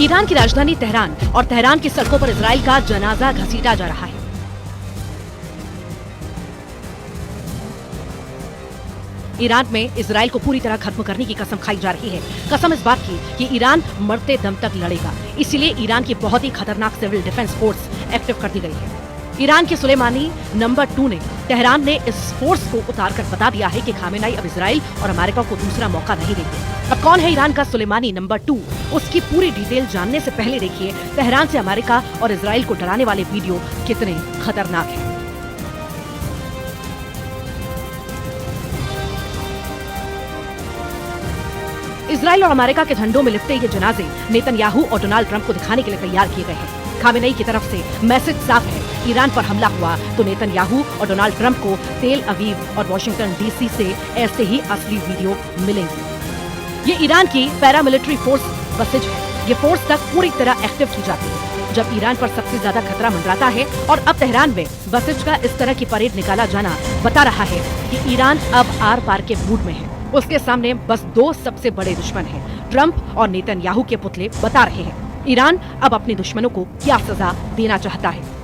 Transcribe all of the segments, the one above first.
Iran की राजधानी Tehran और तेहरान की सड़कों पर इजराइल का जनाजा घसीटा जा रहा है। ईरान में इजराइल को पूरी तरह खत्म करने की कसम खाई जा रही है। कसम इस बात की कि ईरान मरते दम तक लड़ेगा। इसीलिए ईरान की बहुत ही खतरनाक सिविल डिफेंस फोर्स एक्टिव कर दी गई है। ईरान के सुलेमानी नंबर 2 ने तेहरान ने इस फोर्स को उतारकर बता दिया है कि खामेनेई अब इजराइल और अमेरिका को दूसरा मौका नहीं देंगे। अब कौन है ईरान का सुलेमानी नंबर 2? उसकी पूरी डिटेल जानने से पहले देखिए तेहरान से अमेरिका और इजराइल को डराने वाले वीडियो कितने खतरनाक हैं। इजराइल और अमेरिका के झंडों में लिपटे ये जनाजे नेतन्याहू और डोनाल्ड ट्रंप को दिखाने के लिए तैयार किए गए हैं। खामेनेई की तरफ से मैसेज साफ है, ईरान पर हमला हुआ तो नेतन्याहू और डोनाल्ड ट्रंप को तेल अवीव और वॉशिंगटन डीसी से ऐसे ही असली वीडियो मिलेंगे। ये ईरान की पैरामिलिट्री फोर्स बसिज है। ये फोर्स तक पूरी तरह एक्टिव की जाती है जब ईरान पर सबसे ज्यादा खतरा मंडराता है। और अब तेहरान में बसिज का इस तरह की परेड निकाला जाना बता रहा है कि ईरान अब आर पार के मूड में है। उसके सामने बस 2 सबसे बड़े दुश्मन हैं, ट्रंप और नेतन्याहू के पुतले बता रहे हैं ईरान अब अपने दुश्मनों को क्या सजा देना चाहता है।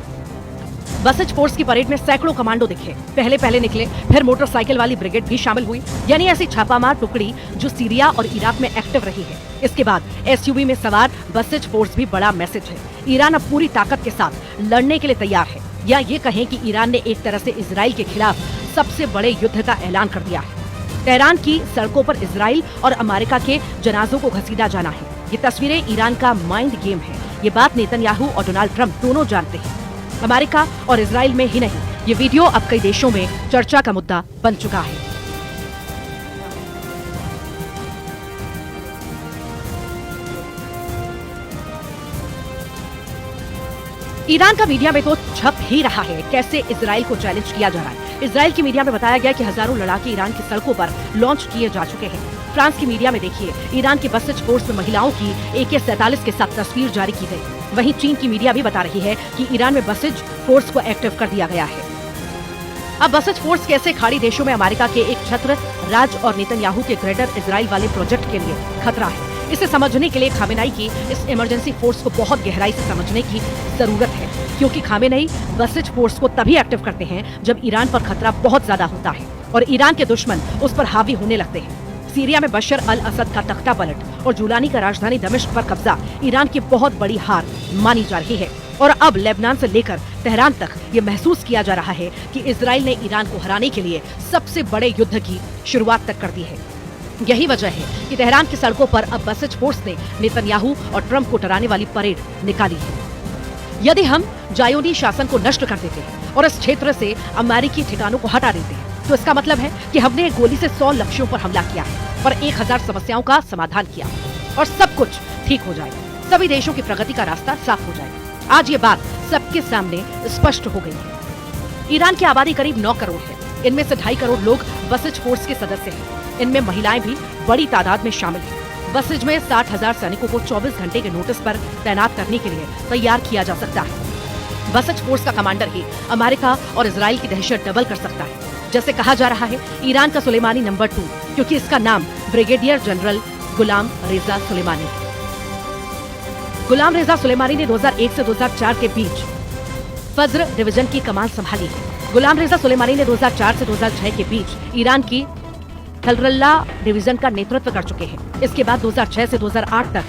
बसिज फोर्स की परेड में सैकड़ों कमांडो दिखे। पहले निकले, फिर मोटरसाइकिल वाली ब्रिगेड भी शामिल हुई, यानी ऐसी छापामार टुकड़ी जो सीरिया और इराक में एक्टिव रही है। इसके बाद एसयूवी में सवार बसिज फोर्स भी बड़ा मैसेज है। ईरान अब पूरी ताकत के साथ लड़ने के लिए तैयार है, या ये कहें कि ईरान ने एक तरह से इजराइल के खिलाफ सबसे बड़े युद्ध का ऐलान कर दिया है। तेहरान की सड़कों पर इजराइल और अमेरिका के जनाजों को घसीटा जाना है। ये तस्वीरें ईरान का माइंड गेम है। ये बात नेतन्याहू और डोनाल्ड ट्रंप दोनों जानते हैं। अमेरिका और इजराइल में ही नहीं, ये वीडियो अब कई देशों में चर्चा का मुद्दा बन चुका है। ईरान का मीडिया में तो छप ही रहा है कैसे इजराइल को चैलेंज किया जा रहा है। इजराइल की मीडिया में बताया गया कि हजारों लड़ाके ईरान की सड़कों पर लॉन्च किए जा चुके हैं। फ्रांस की मीडिया में देखिए ईरान की बसिज फोर्स में महिलाओं की AK-47 के साथ तस्वीर जारी की गई। वहीं चीन की मीडिया भी बता रही है कि ईरान में बसिज फोर्स को एक्टिव कर दिया गया है। अब बसिज फोर्स कैसे खाड़ी देशों में अमेरिका के एक छत्र राज और नेतन्याहू के ग्रेटर इजराइल वाले प्रोजेक्ट के लिए खतरा है। इसे समझने के लिए खामेनेई की इस इमरजेंसी फोर्स को बहुत गहराई से समझने की जरूरत है, क्योंकि खामेनेई बसिज फोर्स को तभी एक्टिव करते हैं जब ईरान पर खतरा बहुत ज्यादा होता है और ईरान के दुश्मन उस पर हावी होने लगते हैं। सीरिया में बशर अल असद का तख्ता पलट और जुलानी का राजधानी दमिश्क पर कब्जा ईरान की बहुत बड़ी हार मानी जा रही है। और अब लेबनान से लेकर तेहरान तक ये महसूस किया जा रहा है कि इजराइल ने ईरान को हराने के लिए सबसे बड़े युद्ध की शुरुआत तक कर दी है। यही वजह है कि तेहरान की सड़कों पर अब बसिज फोर्स ने नेतन्याहू और ट्रंप को डराने वाली परेड निकाली है। यदि हम जायोनी शासन को नष्ट कर देते हैं और इस क्षेत्र से अमेरिकी ठिकानों को हटा देते हैं तो इसका मतलब है कि हमने एक गोली से 100 लक्ष्यों पर हमला किया है और 1000 समस्याओं का समाधान किया और सब कुछ ठीक हो जाएगा। सभी देशों की प्रगति का रास्ता साफ हो जाएगा। आज ये बात सबके सामने स्पष्ट हो गई है। ईरान की आबादी करीब 9 करोड़ है। इनमें से 2.5 करोड़ लोग बसिज फोर्स के सदस्य हैं। इनमें महिलाएं भी बड़ी तादाद में शामिल हैं। बसिज में 60,000 सैनिकों को 24 घंटे के नोटिस पर तैनात करने के लिए तैयार किया जा सकता है। बसिज फोर्स का कमांडर ही अमेरिका और इजराइल की दहशत डबल कर सकता है। जैसे कहा जा रहा है ईरान का सुलेमानी नंबर 2, क्योंकि इसका नाम ब्रिगेडियर जनरल गुलाम रेजा सुलेमानी है। गुलाम रेजा सुलेमानी ने 2001 से 2004 के बीच फज्र डिवीजन की कमान संभाली है। गुलाम रेजा सुलेमानी ने 2004 से 2006 के बीच ईरान की थलरल्ला डिवीजन का नेतृत्व कर चुके हैं। इसके बाद 2006 से 2008 तक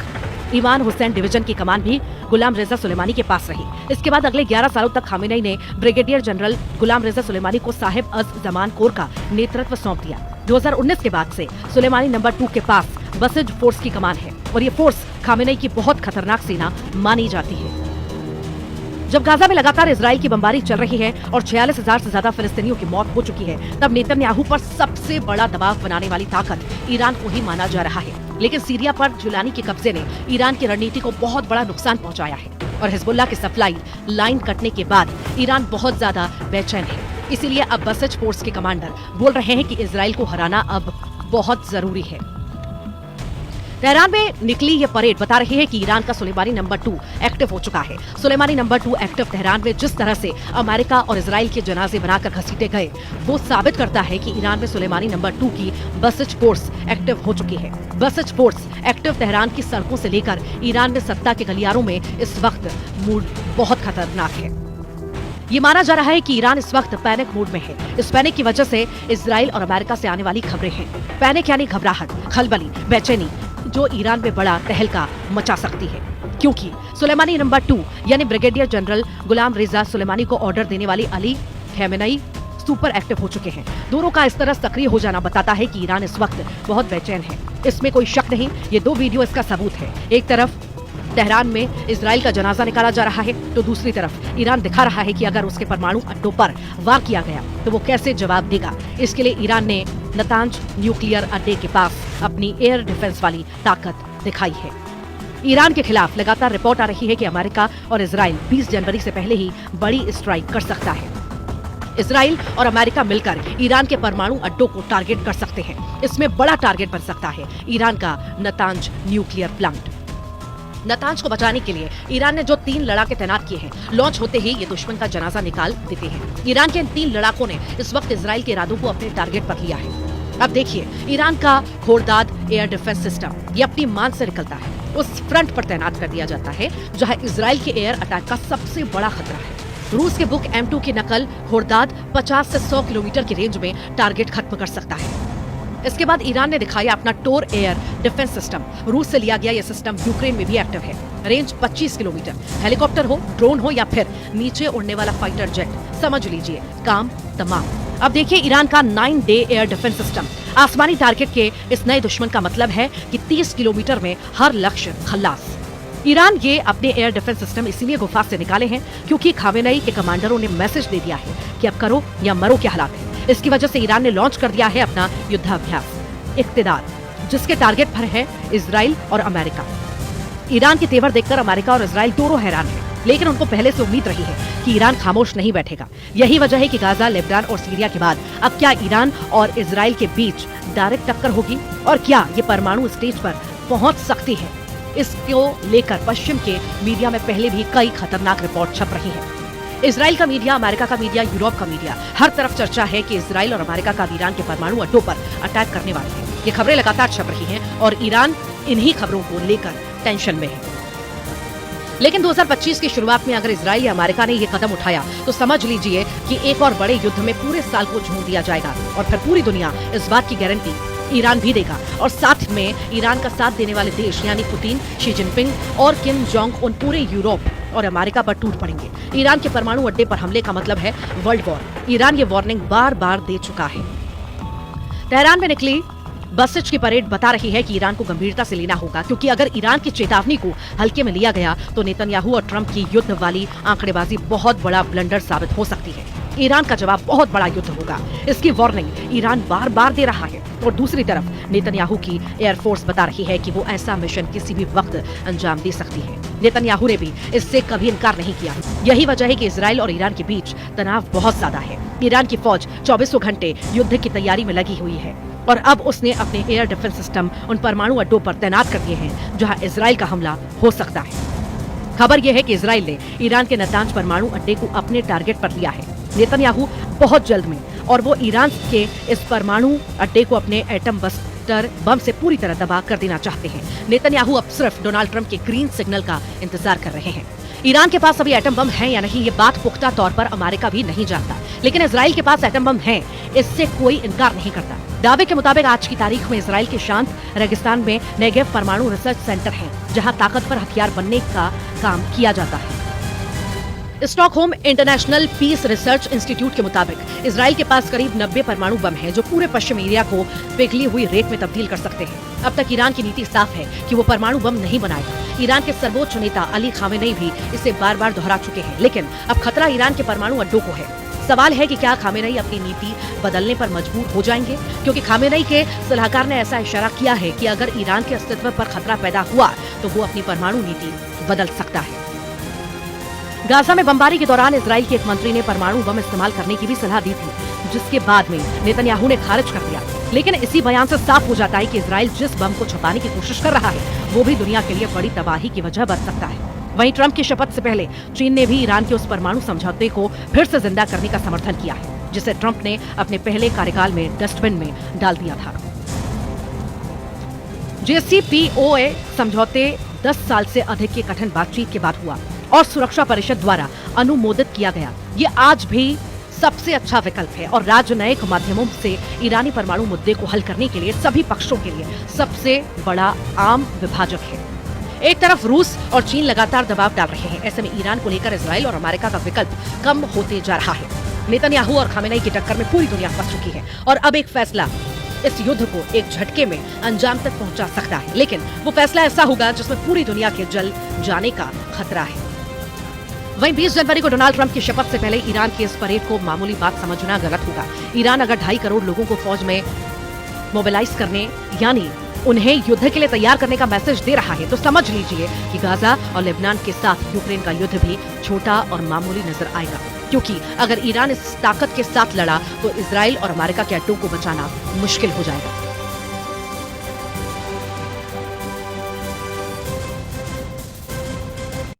ईमान हुसैन डिवीजन की कमान भी गुलाम रेजा सुलेमानी के पास रही। इसके बाद अगले 11 सालों तक खामेनेई ने ब्रिगेडियर जनरल गुलाम रेजा सुलेमानी को साहिब अज जमान कोर का नेतृत्व सौंप दिया। 2019 के बाद से सुलेमानी नंबर 2 के पास बसिज फोर्स की कमान है और ये फोर्स खामेनेई की बहुत खतरनाक सेना मानी जाती है। जब गाजा में लगातार इजराइल की बमबारी चल रही है और 46,000 से ज्यादा फिलिस्तीनियों की मौत हो चुकी है, तब नेतन्याहू पर सबसे बड़ा दबाव बनाने वाली ताकत ईरान को ही माना जा रहा है। लेकिन सीरिया पर जुलानी के कब्जे ने ईरान की रणनीति को बहुत बड़ा नुकसान पहुंचाया है और हिजबुल्लाह की सप्लाई लाइन कटने के बाद ईरान बहुत ज्यादा बेचैन है। इसीलिए अब बसिज फोर्स के कमांडर बोल रहे हैं कि इजराइल को हराना अब बहुत जरूरी है। तेहरान में निकली ये परेड बता रही है कि ईरान का सुलेमानी नंबर 2 एक्टिव हो चुका है। सुलेमानी नंबर 2 एक्टिव तेहरान में जिस तरह से अमेरिका और इजराइल के जनाजे बनाकर घसीटे गए, वो साबित करता है कि ईरान में सुलेमानी नंबर 2 की बसिज फोर्स एक्टिव हो चुकी है। बसिज फोर्स एक्टिव तेहरान की सड़कों से लेकर ईरान में सत्ता के गलियारों में इस वक्त मूड बहुत खतरनाक है। ये माना जा रहा है कि ईरान इस वक्त पैनिक मूड में है। इस पैनिक की वजह से इजराइल और अमेरिका से आने वाली खबरें हैं। पैनिक यानी घबराहट, खलबली, बेचैनी, जो ईरान में बड़ा तहलका मचा सकती है, क्योंकि सुलेमानी नंबर 2 यानी ब्रिगेडियर जनरल गुलाम रेजा सुलेमानी को ऑर्डर देने वाली अली खamenei सुपर एक्टिव हो चुके हैं। दोनों का इस तरह सक्रिय हो जाना बताता है कि ईरान इस वक्त बहुत बेचैन है। इसमें कोई शक नहीं, ये 2 वीडियो इसका सबूत है। एक तरफ तेहरान में इजराइल का जनाजा निकाला जा रहा है, तो दूसरी तरफ ईरान दिखा रहा है कि अगर उसके परमाणु अड्डों पर वार किया गया तो वो कैसे जवाब देगा। इसके लिए ईरान ने नतांज न्यूक्लियर अड्डे के पास अपनी एयर डिफेंस वाली ताकत दिखाई है। ईरान के खिलाफ लगातार रिपोर्ट आ रही है कि अमेरिका और इजराइल 20 जनवरी से पहले ही बड़ी स्ट्राइक कर सकता है। इजराइल और अमेरिका मिलकर ईरान के परमाणु अड्डों को टारगेट कर सकते हैं। इसमें बड़ा टारगेट बन सकता है ईरान का नतांज न्यूक्लियर प्लांट। नतांज को बचाने के लिए ईरान ने जो 3 लड़ाके तैनात किए हैं, लॉन्च होते ही ये दुश्मन का जनाजा निकाल देते हैं। ईरान के इन 3 लड़ाकों ने इस वक्त इजराइल के इरादों को अपने टारगेट पर लिया है। अब देखिए, ईरान का खोरदाद एयर डिफेंस सिस्टम ये अपनी मान से निकलता है, उस फ्रंट पर तैनात कर दिया जाता है जहां इजराइल के एयर अटैक का सबसे बड़ा खतरा है। रूस के बुक M2 की नकल खोरदाद 50 से 100 किलोमीटर की रेंज में टारगेट खत्म कर सकता है। इसके बाद ईरान ने दिखाया अपना टोर एयर डिफेंस सिस्टम। रूस से लिया गया यह सिस्टम यूक्रेन में भी एक्टिव है। Range 25 kilometre. हेलीकॉप्टर हो, ड्रोन हो या फिर नीचे उड़ने वाला फाइटर जेट, समझ लीजिए काम तमाम। अब देखिए ईरान का 9 डे एयर डिफेंस सिस्टम। आसमानी टारगेट के इस नए दुश्मन का मतलब है कि 30 किलोमीटर में हर लक्ष्य खल्लास। ईरान ये अपने एयर डिफेंस सिस्टम इसीलिए गुफा से निकाले हैं क्योंकि खामेनेई के कमांडरों ने मैसेज दे दिया है कि अब करो या मरो के हालात है। इसकी वजह से ईरान ने लॉन्च कर दिया है अपना युद्धाभ्यास इक्तिदार, जिसके टारगेट पर है इजराइल और अमेरिका। ईरान के तेवर देखकर अमेरिका और इजराइल दोनों हैरान हैं, लेकिन उनको पहले से उम्मीद रही है कि ईरान खामोश नहीं बैठेगा। यही वजह है कि गाजा, लेबनान और सीरिया के बाद अब क्या ईरान और इजराइल के बीच डायरेक्ट टक्कर होगी और क्या ये परमाणु स्टेज पर पहुंच सकती है। इसको लेकर पश्चिम के मीडिया में पहले भी कई खतरनाक रिपोर्ट छप रही है। इजराइल का मीडिया, अमेरिका का मीडिया, यूरोप का मीडिया, हर तरफ चर्चा है कि इजराइल और अमेरिका का ईरान के परमाणु अड्डों पर अटैक करने वाले हैं। ये खबरें लगातार छप रही हैं और ईरान इन्हीं खबरों को लेकर टेंशन में है। लेकिन 2025 की शुरुआत में अगर इजराइल या अमेरिका ने ये कदम उठाया तो समझ लीजिए कि एक और बड़े युद्ध में पूरे साल को झोंक दिया जाएगा और फिर पूरी दुनिया इस बात की गारंटी ईरान भी देगा और साथ में ईरान का साथ देने वाले देश यानी पुतिन, शी जिनपिंग और किम जोंग उन पूरे यूरोप और अमेरिका पर टूट पड़ेंगे। ईरान के परमाणु अड्डे पर हमले का मतलब है वर्ल्ड वॉर। ईरान ये वार्निंग बार बार दे चुका है। तेहरान में निकली बसिज की परेड बता रही है कि ईरान को गंभीरता से लेना होगा, क्योंकि अगर ईरान की चेतावनी को हल्के में लिया गया तो नेतन्याहू और ट्रंप की युद्ध वाली आंकड़ेबाजी बहुत बड़ा ब्लंडर साबित हो सकती है। ईरान का जवाब बहुत बड़ा युद्ध होगा। इसकी वार्निंग ईरान बार बार दे रहा है और दूसरी तरफ नेतन्याहू की एयरफोर्स बता रही है कि वो ऐसा मिशन किसी भी वक्त अंजाम दे सकती है। नेतन्याहू ने भी इससे कभी इनकार नहीं किया। यही वजह है कि इजराइल और ईरान के बीच तनाव बहुत ज्यादा है। ईरान की फौज 24 घंटे युद्ध की तैयारी में लगी हुई है और अब उसने अपने एयर डिफेंस सिस्टम उन परमाणु अड्डों पर तैनात कर दिए हैं जहां इजराइल का हमला हो सकता है। खबर यह है कि इजराइल ने ईरान के नतांज परमाणु अड्डे को अपने टारगेट पर लिया है। नेतन्याहू बहुत जल्द में और वो ईरान के इस परमाणु अड्डे को अपने एटम बस्टर बम से पूरी तरह तबाह कर देना चाहते हैं। नेतन्याहू अब सिर्फ डोनाल्ड ट्रंप के ग्रीन सिग्नल का इंतजार कर रहे हैं। ईरान के पास अभी एटम बम है या नहीं, ये बात पुख्ता तौर पर अमेरिका भी नहीं जानता, लेकिन इजराइल के पास एटम बम है, इससे कोई इनकार नहीं करता। दावे के मुताबिक आज की तारीख में इजराइल के शांत रेगिस्तान में नेगेव परमाणु रिसर्च सेंटर है, जहां ताकतवर हथियार बनने का काम किया जाता है। Stockholm International Peace Research Institute के मुताबिक इजराइल के पास करीब 90 परमाणु बम हैं, जो पूरे पश्चिम एरिया को पिघली हुई रेत में तब्दील कर सकते हैं। अब तक ईरान की नीति साफ है कि वो परमाणु बम नहीं बनाएगा। ईरान के सर्वोच्च नेता अली खामेनेई भी इसे बार बार दोहरा चुके हैं, लेकिन अब खतरा ईरान के परमाणु अड्डों को है। सवाल है कि क्या खामेनेई अपनी नीति बदलने पर मजबूर हो जाएंगे, क्योंकि खामेनेई के सलाहकार ने ऐसा इशारा किया है कि अगर ईरान के अस्तित्व पर खतरा पैदा हुआ तो वो अपनी परमाणु नीति बदल सकता है। गाजा में बमबारी के दौरान इजराइल के एक मंत्री ने परमाणु बम इस्तेमाल करने की भी सलाह दी थी। जिसके बाद में नेतन्याहू ने खारिज कर दिया। लेकिन इसी बयान से साफ हो जाता है कि इजराइल जिस बम को छुपाने की कोशिश कर रहा है वो भी दुनिया के लिए बड़ी तबाही की वजह बन सकता है। वहीं ट्रंप की शपथ से पहले चीन ने भी ईरान के उस परमाणु समझौते को फिर से जिंदा करने का समर्थन किया है, जिसे ट्रंप ने अपने पहले कार्यकाल में डस्टबिन में डाल दिया था। JCPOA समझौते 10 साल से अधिक की कठिन बातचीत के बाद हुआ और सुरक्षा परिषद द्वारा अनुमोदित किया गया। ये आज भी सबसे अच्छा विकल्प है और राजनयिक माध्यमों से ईरानी परमाणु मुद्दे को हल करने के लिए सभी पक्षों के लिए सबसे बड़ा आम विभाजक है। एक तरफ रूस और चीन लगातार दबाव डाल रहे हैं, ऐसे में ईरान को लेकर इजराइल और अमेरिका का विकल्प कम होते जा रहा है। नेतन्याहू और खामेनेई की टक्कर में पूरी दुनिया फंस चुकी है और अब एक फैसला इस युद्ध को एक झटके में अंजाम तक पहुंचा सकता है, लेकिन वो फैसला ऐसा होगा जिसमें पूरी दुनिया के जल जाने का खतरा है। वहीं 20 जनवरी को डोनाल्ड ट्रंप की शपथ से पहले ईरान की इस परेड को मामूली बात समझना गलत होगा। ईरान अगर 2.5 करोड़ लोगों को फौज में मोबिलाइज करने यानी उन्हें युद्ध के लिए तैयार करने का मैसेज दे रहा है तो समझ लीजिए कि गाजा और लेबनान के साथ यूक्रेन का युद्ध भी छोटा और मामूली नजर आएगा, क्योंकि अगर ईरान इस ताकत के साथ लड़ा तो इजराइल और अमेरिका के अड्डों को बचाना मुश्किल हो जाएगा।